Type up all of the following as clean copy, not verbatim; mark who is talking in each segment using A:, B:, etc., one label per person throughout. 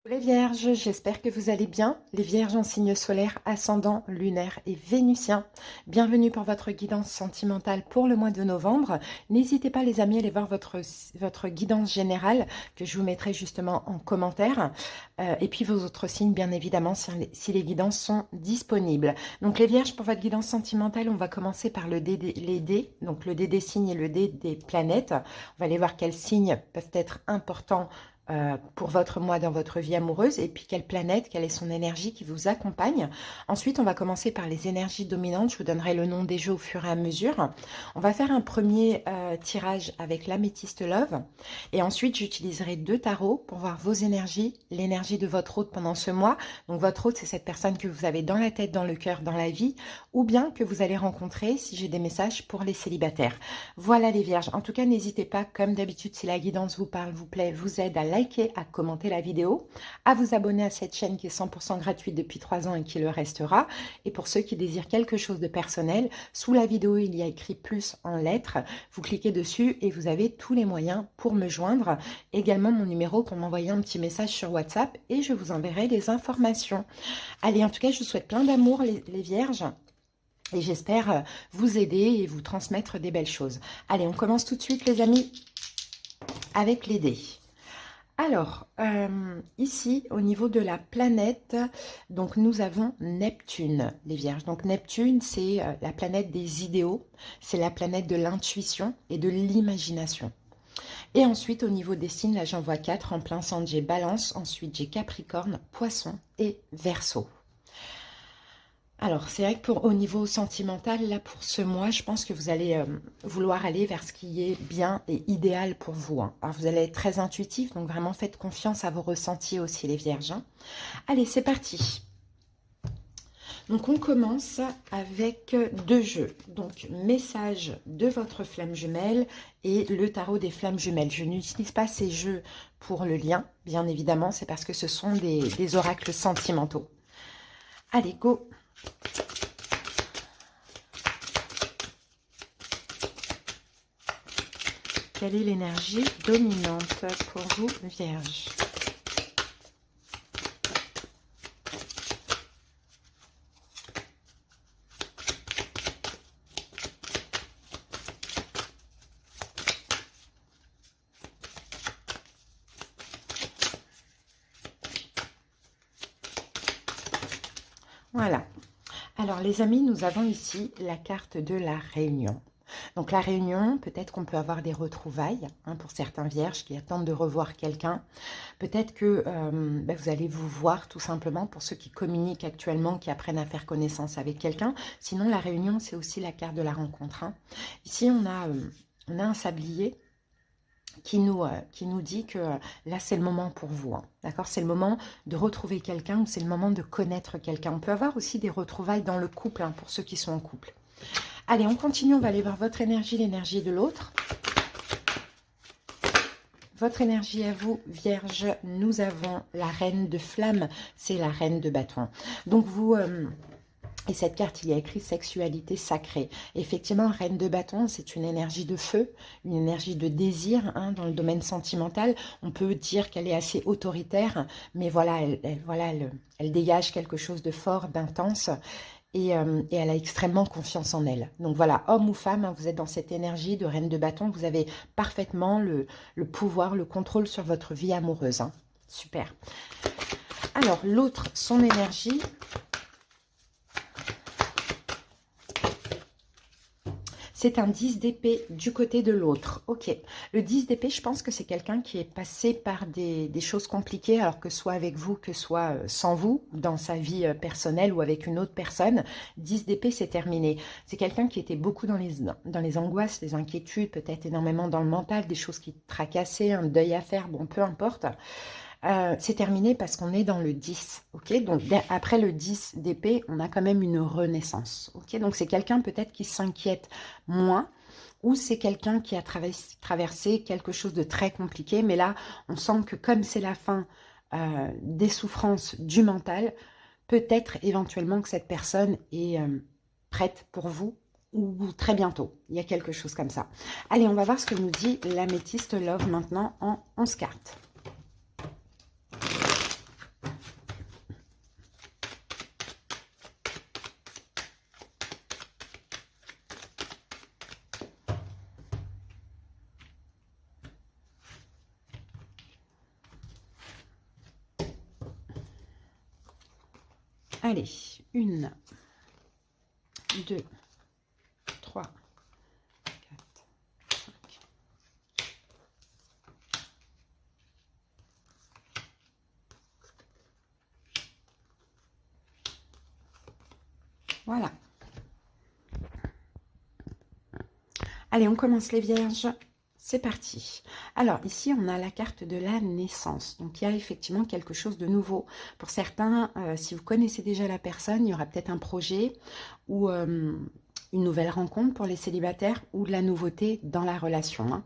A: Les Vierges, j'espère que vous allez bien. Les Vierges en signe solaire, ascendant, lunaire et vénitien. Bienvenue pour votre guidance sentimentale pour le mois de novembre. N'hésitez pas les amis à aller voir votre guidance générale que je vous mettrai justement en commentaire. Et puis vos autres signes bien évidemment si les guidances sont disponibles. Donc les Vierges, pour votre guidance sentimentale, on va commencer par les dés. Donc le dé des signes et le dé des planètes. On va aller voir quels signes peuvent être importants pour votre mois dans votre vie amoureuse et puis quelle planète, quelle est son énergie qui vous accompagne. Ensuite, on va commencer par les énergies dominantes. Je vous donnerai le nom des jeux au fur et à mesure. On va faire un premier tirage avec l'améthyste Love et ensuite j'utiliserai 2 tarots pour voir vos énergies, l'énergie de votre hôte pendant ce mois. Donc votre hôte, c'est cette personne que vous avez dans la tête, dans le cœur, dans la vie ou bien que vous allez rencontrer si j'ai des messages pour les célibataires. Voilà les Vierges. En tout cas, n'hésitez pas, comme d'habitude, si la guidance vous parle, vous plaît, vous aide à liker, à commenter la vidéo, à vous abonner à cette chaîne qui est 100% gratuite depuis 3 ans et qui le restera. Et pour ceux qui désirent quelque chose de personnel, sous la vidéo, il y a écrit plus en lettres. Vous cliquez dessus et vous avez tous les moyens pour me joindre. Également mon numéro pour m'envoyer un petit message sur WhatsApp et je vous enverrai les informations. Allez, en tout cas, je vous souhaite plein d'amour les Vierges. Et j'espère vous aider et vous transmettre des belles choses. Allez, on commence tout de suite les amis avec les dés. Alors, ici, au niveau de la planète, donc nous avons Neptune, les Vierges. Donc Neptune, c'est la planète des idéaux, c'est la planète de l'intuition et de l'imagination. Et ensuite, au niveau des signes, là j'en vois 4, en plein centre j'ai Balance, ensuite j'ai Capricorne, Poisson et Verseau. Alors, c'est vrai que au niveau sentimental, là, pour ce mois, je pense que vous allez vouloir aller vers ce qui est bien et idéal pour vous. Hein. Alors, vous allez être très intuitif, donc vraiment faites confiance à vos ressentis aussi, les Vierges. Hein. Allez, c'est parti. Donc, on commence avec 2 jeux. Donc, message de votre flamme jumelle et le tarot des flammes jumelles. Je n'utilise pas ces jeux pour le lien, bien évidemment, c'est parce que ce sont des oracles sentimentaux. Allez, go! Quelle est l'énergie dominante pour vous, Vierge? Voilà. Alors les amis, nous avons ici la carte de la réunion. Donc la réunion, peut-être qu'on peut avoir des retrouvailles hein, pour certains vierges qui attendent de revoir quelqu'un. Peut-être que vous allez vous voir tout simplement pour ceux qui communiquent actuellement, qui apprennent à faire connaissance avec quelqu'un. Sinon la réunion, c'est aussi la carte de la rencontre. Hein. Ici, on a un sablier qui nous dit que là, c'est le moment pour vous. Hein, d'accord? C'est le moment de retrouver quelqu'un ou c'est le moment de connaître quelqu'un. On peut avoir aussi des retrouvailles dans le couple, hein, pour ceux qui sont en couple. Allez, on continue. On va aller voir votre énergie, l'énergie de l'autre. Votre énergie à vous, Vierge, nous avons la reine de flamme. C'est la reine de bâton. Donc, vous... Et cette carte, il y a écrit sexualité sacrée. Effectivement, reine de bâton, c'est une énergie de feu, une énergie de désir hein, dans le domaine sentimental. On peut dire qu'elle est assez autoritaire, mais voilà, elle dégage quelque chose de fort, d'intense. Et elle a extrêmement confiance en elle. Donc voilà, homme ou femme, hein, vous êtes dans cette énergie de reine de bâton. Vous avez parfaitement le pouvoir, le contrôle sur votre vie amoureuse. Hein. Super. Alors, l'autre, son énergie... C'est un 10 d'épée du côté de l'autre. Ok. Le 10 d'épée, je pense que c'est quelqu'un qui est passé par des choses compliquées, alors que soit avec vous, que soit sans vous, dans sa vie personnelle ou avec une autre personne. 10 d'épée, c'est terminé. C'est quelqu'un qui était beaucoup dans les angoisses, les inquiétudes, peut-être énormément dans le mental, des choses qui tracassaient, un deuil à faire, bon, peu importe. C'est terminé parce qu'on est dans le 10, ok? Donc, après le 10 d'épée, on a quand même une renaissance, ok? Donc, c'est quelqu'un peut-être qui s'inquiète moins ou c'est quelqu'un qui a traversé quelque chose de très compliqué. Mais là, on sent que comme c'est la fin des souffrances du mental, peut-être éventuellement que cette personne est prête pour vous ou très bientôt. Il y a quelque chose comme ça. Allez, on va voir ce que nous dit l'améthyste Love maintenant en 11 cartes. Allez, 1, 2, 3, 4, 5. Voilà. Allez, on commence les vierges. C'est parti. Alors, ici, on a la carte de la naissance. Donc, il y a effectivement quelque chose de nouveau. Pour certains, si vous connaissez déjà la personne, il y aura peut-être un projet ou une nouvelle rencontre pour les célibataires ou de la nouveauté dans la relation. Hein.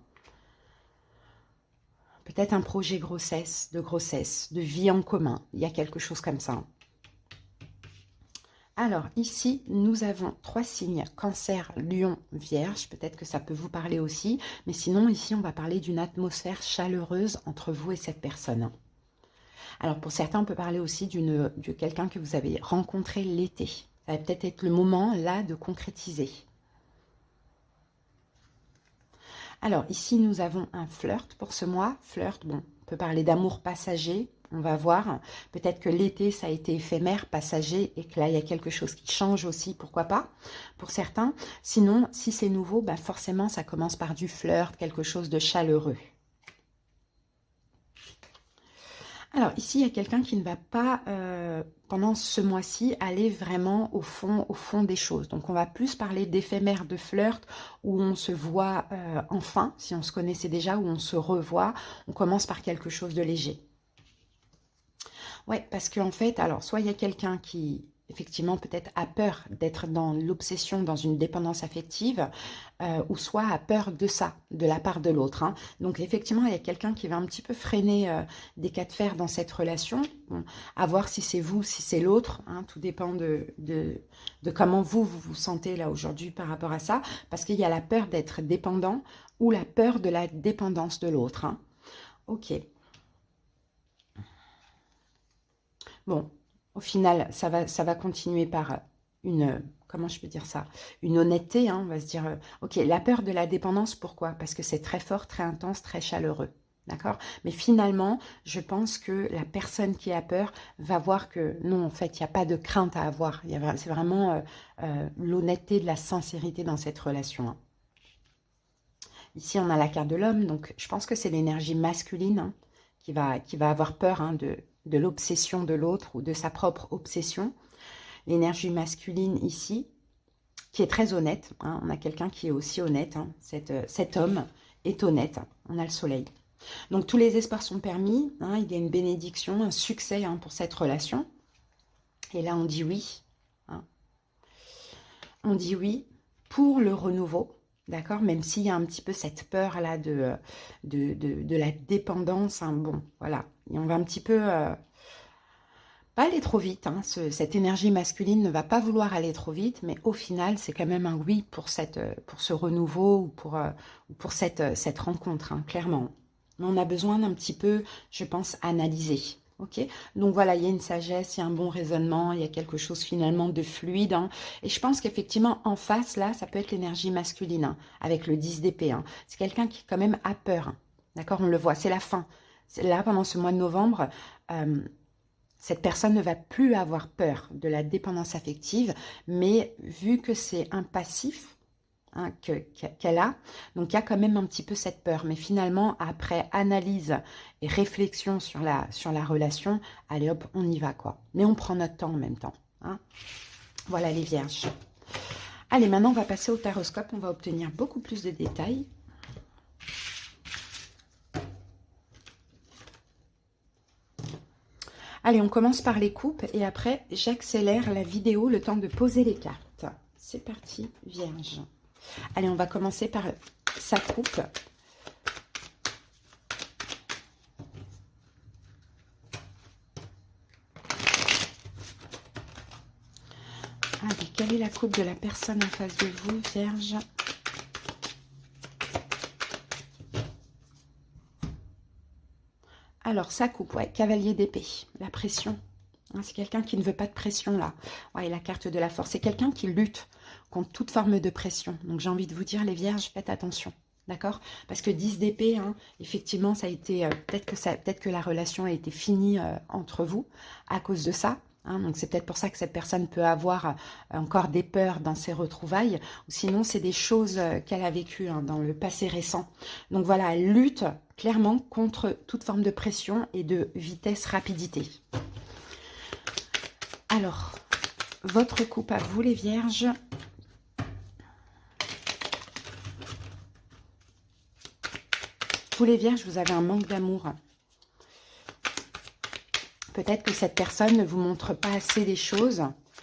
A: Peut-être un projet de vie en commun. Il y a quelque chose comme ça. Alors, ici, nous avons 3 signes, Cancer, Lion, Vierge. Peut-être que ça peut vous parler aussi. Mais sinon, ici, on va parler d'une atmosphère chaleureuse entre vous et cette personne. Alors, pour certains, on peut parler aussi de quelqu'un que vous avez rencontré l'été. Ça va peut-être être le moment, là, de concrétiser. Alors, ici, nous avons un flirt pour ce mois. Flirt, bon, on peut parler d'amour passager. On va voir. Peut-être que l'été, ça a été éphémère, passager, et que là, il y a quelque chose qui change aussi, pourquoi pas, pour certains. Sinon, si c'est nouveau, bah forcément, ça commence par du flirt, quelque chose de chaleureux. Alors, ici, il y a quelqu'un qui ne va pas, pendant ce mois-ci, aller vraiment au fond des choses. Donc, on va plus parler d'éphémère, de flirt, où on se voit enfin, si on se connaissait déjà, où on se revoit. On commence par quelque chose de léger. Ouais, parce qu'en fait, alors, soit il y a quelqu'un qui, effectivement, peut-être a peur d'être dans l'obsession, dans une dépendance affective, ou soit a peur de ça, de la part de l'autre. Hein. Donc, effectivement, il y a quelqu'un qui va un petit peu freiner des cas de fer dans cette relation. Bon, à voir si c'est vous, si c'est l'autre. Hein, tout dépend de comment vous vous sentez là aujourd'hui par rapport à ça. Parce qu'il y a la peur d'être dépendant ou la peur de la dépendance de l'autre. Hein. Ok. Bon, au final, ça va continuer par une, comment je peux dire ça, une honnêteté, hein, on va se dire, ok, la peur de la dépendance, pourquoi? Parce que c'est très fort, très intense, très chaleureux, d'accord? Mais finalement, je pense que la personne qui a peur va voir que non, en fait, il n'y a pas de crainte à avoir. C'est vraiment l'honnêteté, de la sincérité dans cette relation. Hein. Ici, on a la carte de l'homme, donc je pense que c'est l'énergie masculine hein, qui va avoir peur hein, de l'obsession de l'autre ou de sa propre obsession. L'énergie masculine ici, qui est très honnête. Hein, on a quelqu'un qui est aussi honnête. Hein, cet homme est honnête. On a le soleil. Donc tous les espoirs sont permis. Hein, il y a une bénédiction, un succès hein, pour cette relation. Et là, on dit oui. Hein. On dit oui pour le renouveau. D'accord, même s'il y a un petit peu cette peur-là de la dépendance. Hein, bon, voilà. Et on va un petit peu... pas aller trop vite. Hein, cette énergie masculine ne va pas vouloir aller trop vite. Mais au final, c'est quand même un oui pour ce renouveau ou pour cette rencontre, hein, clairement. Mais on a besoin d'un petit peu, je pense, analyser. Ok, donc voilà, il y a une sagesse, il y a un bon raisonnement, il y a quelque chose finalement de fluide. Hein. Et je pense qu'effectivement, en face, là, ça peut être l'énergie masculine, hein, avec le 10 d'épée. Hein. C'est quelqu'un qui quand même a peur. Hein. D'accord, on le voit, c'est la fin. Là, pendant ce mois de novembre, cette personne ne va plus avoir peur de la dépendance affective, mais vu que c'est un passif, hein, qu'elle a. Donc, il y a quand même un petit peu cette peur. Mais finalement, après analyse et réflexion sur la relation, allez hop, on y va, quoi. Mais on prend notre temps en même temps. Hein. Voilà les vierges. Allez, maintenant, on va passer au taroscope. On va obtenir beaucoup plus de détails. Allez, on commence par les coupes et après, j'accélère la vidéo le temps de poser les cartes. C'est parti, vierge. Allez, on va commencer par sa coupe. Allez, quelle est la coupe de la personne en face de vous, vierge? Alors, sa coupe, ouais, cavalier d'épée, la pression. C'est quelqu'un qui ne veut pas de pression, là. Ouais, la carte de la force. C'est quelqu'un qui lutte contre toute forme de pression. Donc, j'ai envie de vous dire, les vierges, faites attention. D'accord? Parce que 10 d'épée, hein, effectivement, ça a été... peut-être que la relation a été finie entre vous à cause de ça. Hein, donc c'est peut-être pour ça que cette personne peut avoir encore des peurs dans ses retrouvailles, ou sinon c'est des choses qu'elle a vécues hein, dans le passé récent. Donc voilà, elle lutte clairement contre toute forme de pression et de vitesse, rapidité. Alors, votre couple à vous les vierges. Vous les vierges, vous avez un manque d'amour. Peut-être que cette personne ne vous montre pas assez des choses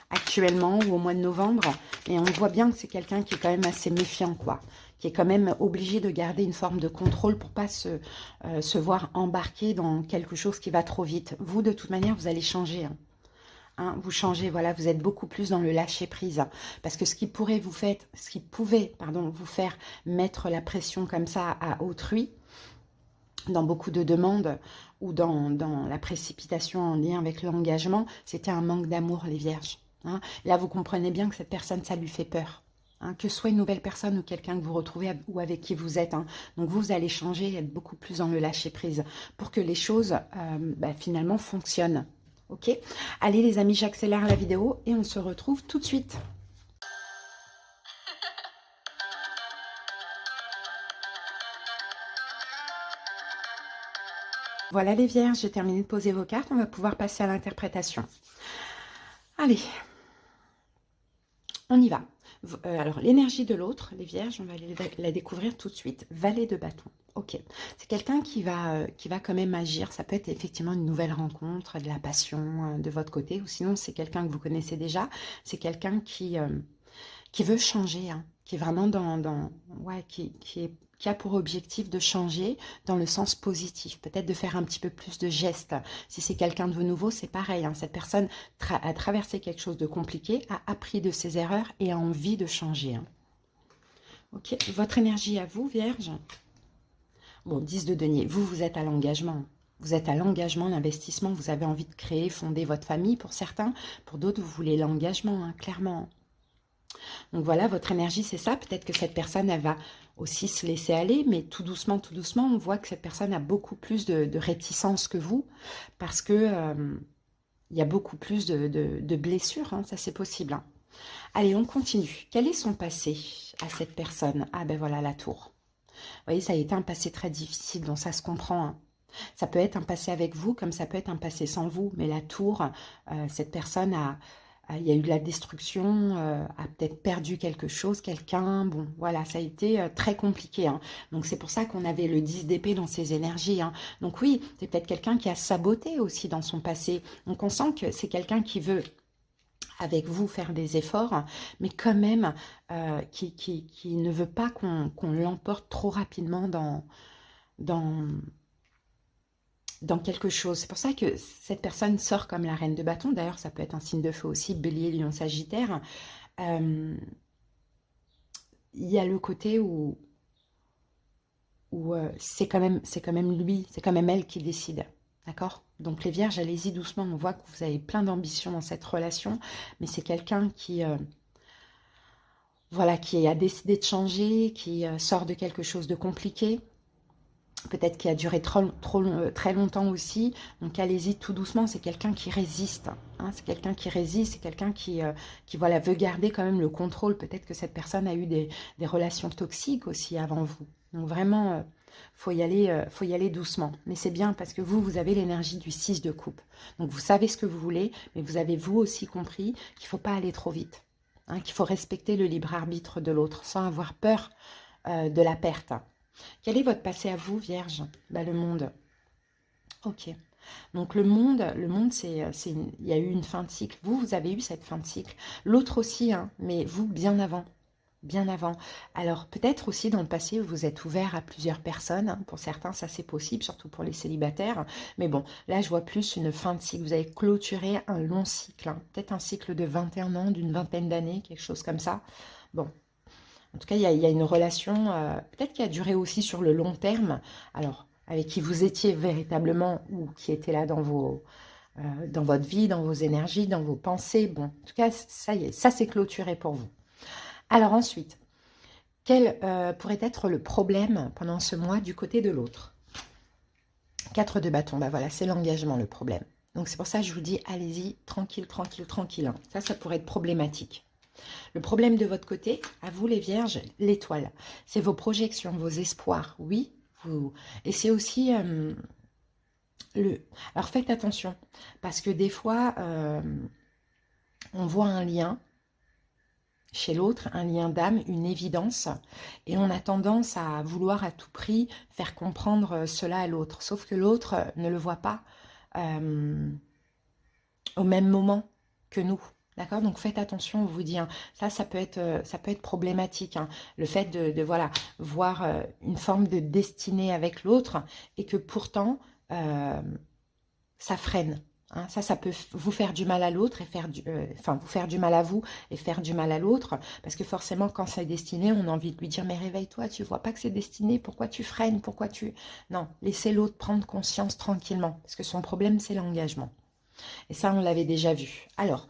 A: actuellement ou au mois de novembre. Et on voit bien que c'est quelqu'un qui est quand même assez méfiant, quoi. Qui est quand même obligé de garder une forme de contrôle pour pas se voir embarquer dans quelque chose qui va trop vite. Vous, de toute manière, vous allez changer. Hein, vous changez, voilà, vous êtes beaucoup plus dans le lâcher-prise. Parce que ce qui pouvait vous faire mettre la pression comme ça à autrui, dans beaucoup de demandes ou dans la précipitation en lien avec l'engagement, c'était un manque d'amour, les vierges. Hein. Là, vous comprenez bien que cette personne, ça lui fait peur. Hein, que ce soit une nouvelle personne ou quelqu'un que vous retrouvez ou avec qui vous êtes. Hein. Donc, vous allez changer, être beaucoup plus dans le lâcher-prise pour que les choses, finalement, fonctionnent. Ok? Allez, les amis, j'accélère la vidéo et on se retrouve tout de suite. Voilà les vierges, j'ai terminé de poser vos cartes. On va pouvoir passer à l'interprétation. Allez, on y va. Alors, l'énergie de l'autre, les vierges, on va la découvrir tout de suite. Valet de bâton. Ok. C'est quelqu'un qui va quand même agir. Ça peut être effectivement une nouvelle rencontre, de la passion de votre côté. Ou sinon, c'est quelqu'un que vous connaissez déjà. C'est quelqu'un qui veut changer. Hein, qui est vraiment qui a pour objectif de changer dans le sens positif, peut-être de faire un petit peu plus de gestes. Si c'est quelqu'un de nouveau, c'est pareil. Hein, cette personne a traversé quelque chose de compliqué, a appris de ses erreurs et a envie de changer. Hein. Ok, votre énergie à vous, Vierge. Bon, 10 de denier, vous êtes à l'engagement. Vous êtes à l'engagement, l'investissement. Vous avez envie de créer, fonder votre famille pour certains. Pour d'autres, vous voulez l'engagement, hein, clairement. Donc voilà, votre énergie, c'est ça. Peut-être que cette personne, elle va aussi se laisser aller, mais tout doucement, on voit que cette personne a beaucoup plus de réticence que vous, parce que il y a beaucoup plus de blessures, hein, ça c'est possible. Hein. Allez, on continue. Quel est son passé à cette personne? Ah ben voilà, la tour. Vous voyez, ça a été un passé très difficile, donc ça se comprend. Hein. Ça peut être un passé avec vous, comme ça peut être un passé sans vous, mais la tour, cette personne il y a eu de la destruction, a peut-être perdu quelque chose, quelqu'un. Bon, voilà, ça a été très compliqué. Hein. Donc, c'est pour ça qu'on avait le 10 d'épée dans ses énergies. Hein. Donc, oui, c'est peut-être quelqu'un qui a saboté aussi dans son passé. Donc, on sent que c'est quelqu'un qui veut, avec vous, faire des efforts, mais quand même, qui ne veut pas qu'on l'emporte trop rapidement dans quelque chose. C'est pour ça que cette personne sort comme la reine de bâton. D'ailleurs, ça peut être un signe de feu aussi, bélier, lion, sagittaire. Il y a le côté où c'est quand même lui, c'est quand même elle qui décide. D'accord? Donc les vierges, allez-y doucement. On voit que vous avez plein d'ambition dans cette relation, mais c'est quelqu'un qui... voilà, qui a décidé de changer, qui sort de quelque chose de compliqué, peut-être qui a duré très longtemps aussi. Donc allez-y tout doucement, c'est quelqu'un qui résiste. Hein, c'est quelqu'un qui résiste, c'est quelqu'un qui voilà, veut garder quand même le contrôle. Peut-être que cette personne a eu des relations toxiques aussi avant vous. Donc vraiment, faut y aller doucement. Mais c'est bien parce que vous avez l'énergie du 6 de coupe. Donc vous savez ce que vous voulez, mais vous avez vous aussi compris qu'il ne faut pas aller trop vite. Hein, qu'il faut respecter le libre arbitre de l'autre sans avoir peur de la perte. Quel est votre passé à vous, Vierge? Le monde. Ok. Donc le monde, il y a eu une fin de cycle. Vous avez eu cette fin de cycle. L'autre aussi, hein, mais vous, bien avant. Bien avant. Alors peut-être aussi dans le passé, vous êtes ouvert à plusieurs personnes. Hein. Pour certains, ça c'est possible, surtout pour les célibataires. Mais bon, là je vois plus une fin de cycle. Vous avez clôturé un long cycle. Hein. Peut-être un cycle de 21 ans, d'une vingtaine d'années, quelque chose comme ça. Bon. En tout cas, il y a une relation, peut-être qui a duré aussi sur le long terme. Alors, avec qui vous étiez véritablement ou qui était là dans votre vie, dans vos énergies, dans vos pensées. Bon, en tout cas, ça y est, ça c'est clôturé pour vous. Alors ensuite, quel pourrait être le problème pendant ce mois du côté de l'autre? 4 de bâton, voilà, c'est l'engagement le problème. Donc c'est pour ça que je vous dis, allez-y, tranquille, tranquille, tranquille. Hein. Ça pourrait être problématique. Le problème de votre côté, à vous les vierges, l'étoile, c'est vos projections, vos espoirs, oui. Et c'est aussi Alors faites attention, parce que des fois, on voit un lien chez l'autre, un lien d'âme, une évidence, et on a tendance à vouloir à tout prix faire comprendre cela à l'autre, sauf que l'autre ne le voit pas au même moment que nous. D'accord? Donc faites attention, on vous dit, hein, ça peut être problématique. Hein, le fait de voilà, voir une forme de destinée avec l'autre et que pourtant, ça freine. Hein, ça peut vous faire du mal à l'autre et vous faire du mal à vous et faire du mal à l'autre. Parce que forcément, quand c'est destiné, on a envie de lui dire, mais réveille-toi, tu vois pas que c'est destiné, pourquoi tu freines, pourquoi tu... Non, laissez l'autre prendre conscience tranquillement. Parce que son problème, c'est l'engagement. Et ça, on l'avait déjà vu. Alors,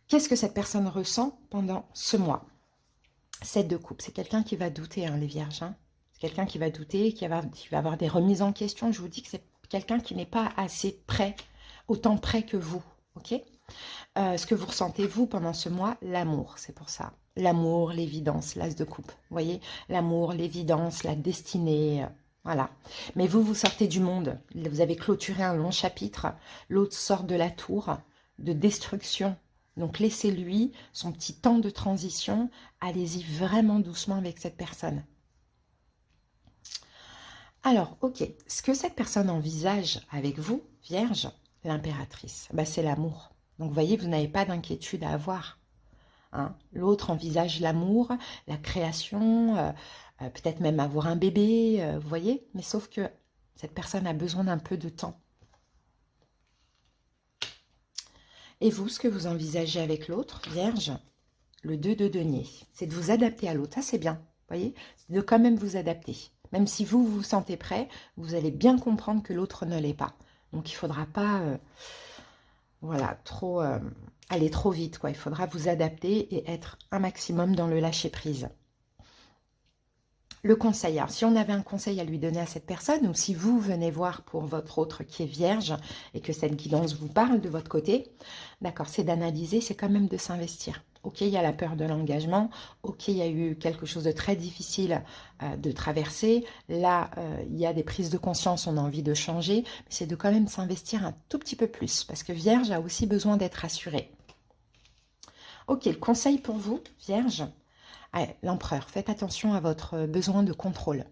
A: qu'est-ce que cette personne ressent pendant ce mois? 7 de coupe, c'est quelqu'un qui va douter, hein, les vierges. Hein. C'est quelqu'un qui va douter, qui va avoir des remises en question. Je vous dis que c'est quelqu'un qui n'est pas assez prêt, autant prêt que vous. Ok? Ce que vous ressentez, vous, pendant ce mois, l'amour, c'est pour ça. L'amour, l'évidence, l'as de coupe. Vous voyez? L'amour, l'évidence, la destinée... Voilà. Mais vous, vous sortez du monde. Vous avez clôturé un long chapitre. L'autre sort de la tour de destruction. Donc, laissez-lui son petit temps de transition. Allez-y vraiment doucement avec cette personne. Alors, ok. Ce que cette personne envisage avec vous, Vierge, l'impératrice, bah, c'est l'amour. Donc, vous voyez, vous n'avez pas d'inquiétude à avoir. Hein. L'autre envisage l'amour, la création... peut-être même avoir un bébé, vous voyez. Mais sauf que cette personne a besoin d'un peu de temps. Et vous, ce que vous envisagez avec l'autre, Vierge, le 2 de denier, c'est de vous adapter à l'autre. Ça, c'est bien, vous voyez. C'est de quand même vous adapter. Même si vous vous sentez prêt, vous allez bien comprendre que l'autre ne l'est pas. Donc, il ne faudra pas voilà, aller trop vite, quoi. Il faudra vous adapter et être un maximum dans le lâcher-prise. Le conseil, alors si on avait un conseil à lui donner à cette personne, ou si vous venez voir pour votre autre qui est vierge, et que cette guidance vous parle de votre côté, d'accord, c'est d'analyser, c'est quand même de s'investir. Ok, il y a la peur de l'engagement, ok, il y a eu quelque chose de très difficile de traverser, là, il y a des prises de conscience, on a envie de changer, mais c'est de quand même s'investir un tout petit peu plus, parce que vierge a aussi besoin d'être rassurée. Ok, le conseil pour vous, vierge, l'empereur, faites attention à votre besoin de contrôle,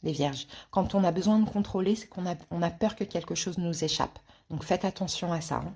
A: les vierges. Quand on a besoin de contrôler, c'est qu'on a peur que quelque chose nous échappe. Donc faites attention à ça. Hein.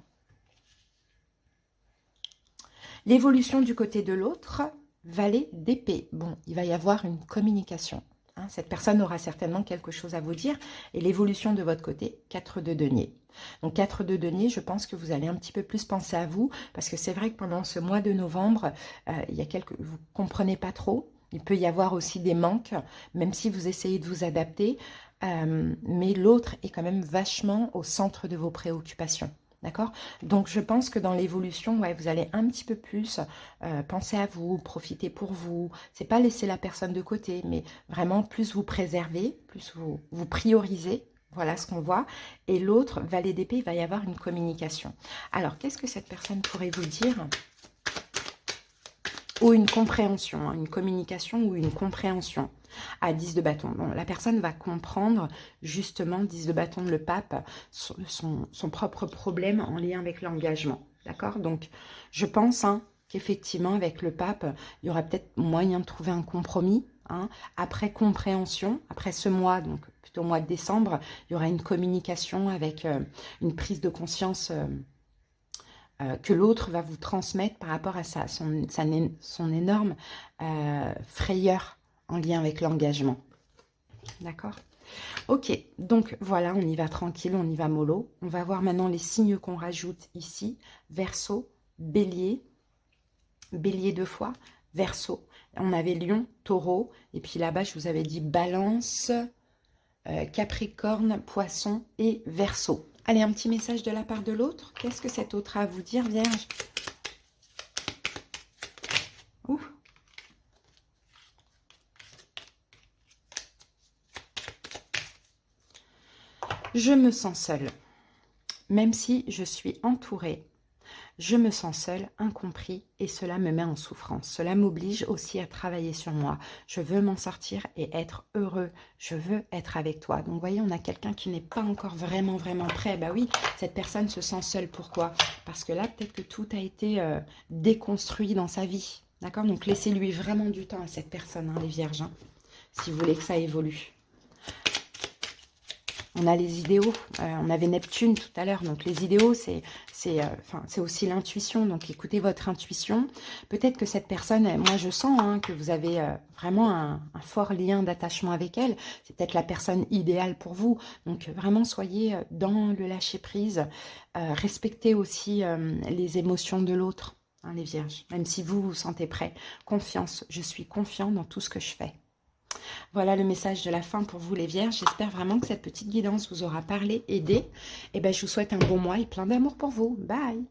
A: L'évolution du côté de l'autre, valet d'épée. Bon, il va y avoir une communication. Hein. Cette personne aura certainement quelque chose à vous dire. Et l'évolution de votre côté, 4 de denier. Donc 4 de denier, je pense que vous allez un petit peu plus penser à vous, parce que c'est vrai que pendant ce mois de novembre, vous ne comprenez pas trop. Il peut y avoir aussi des manques, même si vous essayez de vous adapter, mais l'autre est quand même vachement au centre de vos préoccupations. D'accord? Donc, je pense que dans l'évolution, ouais, vous allez un petit peu plus penser à vous, profiter pour vous. C'est pas laisser la personne de côté, mais vraiment plus vous préserver, plus vous prioriser. Voilà ce qu'on voit. Et l'autre, valet d'épée, il va y avoir une communication. Alors, qu'est-ce que cette personne pourrait vous dire? Ou une compréhension, hein, une communication ou une compréhension. À 10 de bâton. Bon, la personne va comprendre, justement, 10 de bâton, le pape, son propre problème en lien avec l'engagement. D'accord? Donc, je pense hein, qu'effectivement, avec le pape, il y aura peut-être moyen de trouver un compromis. Hein. Après compréhension, après ce mois, donc plutôt au mois de décembre, il y aura une communication avec une prise de conscience que l'autre va vous transmettre par rapport à son énorme frayeur en lien avec l'engagement. D'accord? Ok, donc voilà, on y va tranquille, on y va mollo. On va voir maintenant les signes qu'on rajoute ici. Verseau, bélier, bélier 2 fois, verseau. On avait lion, taureau, et puis là-bas, je vous avais dit balance, capricorne, poisson et verseau. Allez, un petit message de la part de l'autre. Qu'est-ce que cet autre a à vous dire, Vierge? Ouh. Je me sens seule. Même si je suis entourée, je me sens seule, incompris et cela me met en souffrance. Cela m'oblige aussi à travailler sur moi. Je veux m'en sortir et être heureux. Je veux être avec toi. Donc, vous voyez, on a quelqu'un qui n'est pas encore vraiment prêt. Bah oui, cette personne se sent seule. Pourquoi? Parce que là, peut-être que tout a été déconstruit dans sa vie. D'accord? Donc, laissez-lui vraiment du temps à cette personne, hein, les vierges, hein, si vous voulez que ça évolue. On a les idéaux, on avait Neptune tout à l'heure, donc les idéaux, c'est aussi l'intuition, donc écoutez votre intuition. Peut-être que cette personne, moi je sens hein, que vous avez vraiment un fort lien d'attachement avec elle, c'est peut-être la personne idéale pour vous, donc vraiment soyez dans le lâcher-prise, respectez aussi les émotions de l'autre, hein, les vierges, même si vous vous sentez prêt. Confiance, je suis confiant dans tout ce que je fais. Voilà le message de la fin pour vous les vierges. J'espère vraiment que cette petite guidance vous aura parlé, aidé. Et ben, je vous souhaite un bon mois et plein d'amour pour vous. Bye!